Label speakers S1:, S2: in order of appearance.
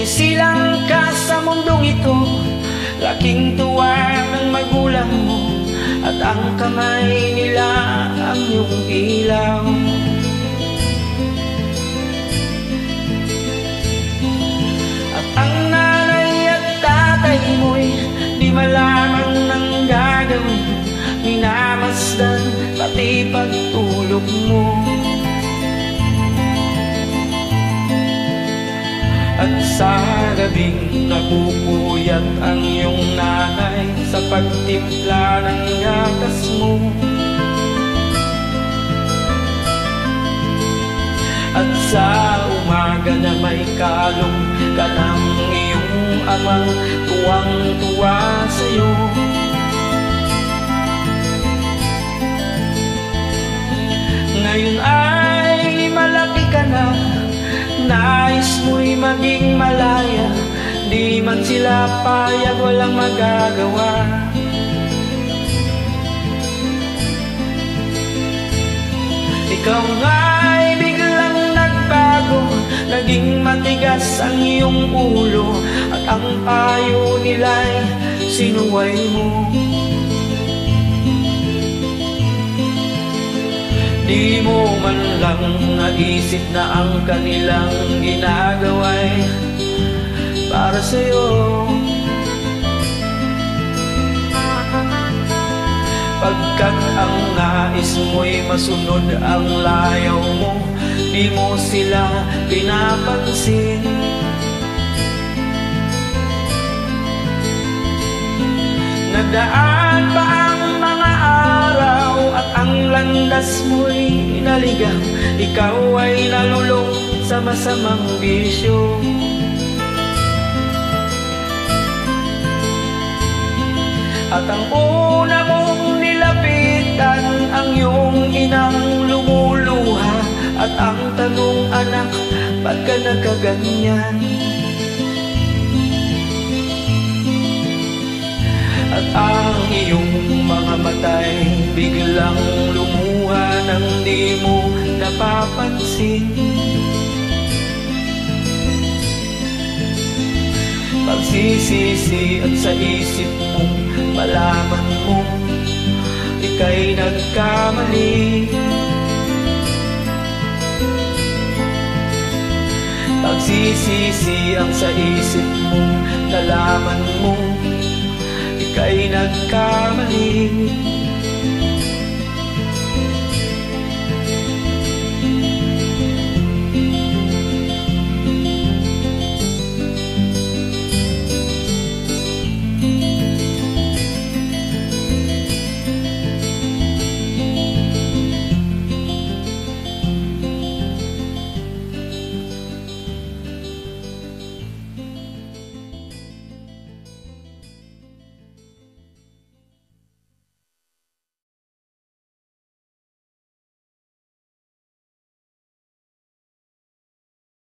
S1: Silang ka sa mundong ito, laking tuwa ng magulang mo, at ang kamay nila ang iyong ilaw. At ang nanay at tatay mo'y di malaman ng gagawin, minamasdan pati pagtulog mo. At sa gabing napupuyat ang iyong nanay sa pagtimpla ng gatas mo. At sa umaga na may kalong ka ng iyong amang tuwang-tuwa sa'yo. Ngayon ay malaki ka na, nais mo'y maging malaya, di man sila payag, walang magagawa. Ikaw nga'y biglang nagbago, naging matigas ang iyong ulo, at ang payo nila'y sinuway mo. Di mo man lang naisip na ang kanilang ginagawa'y para sa'yo. Pagkat ang nais mo'y masunod ang layaw mo, di mo sila pinapansin. Nagdaan pa ang mga araw at ang landas mo'y naligaw, ikaw ay nalulong sa masamang bisyo. At ang una mong nilapitan ang iyong inang lumuluha, at ang tanong, anak, ba't ka nagkaganyan? At ang iyong mga matay biglang lumuha nang di mo napapansin. Pagsisisi at sa isip mo, malaman mo ika'y nagkamali. Pagsisisi ang sa isip mo, nalaman mo ika'y nagkamali.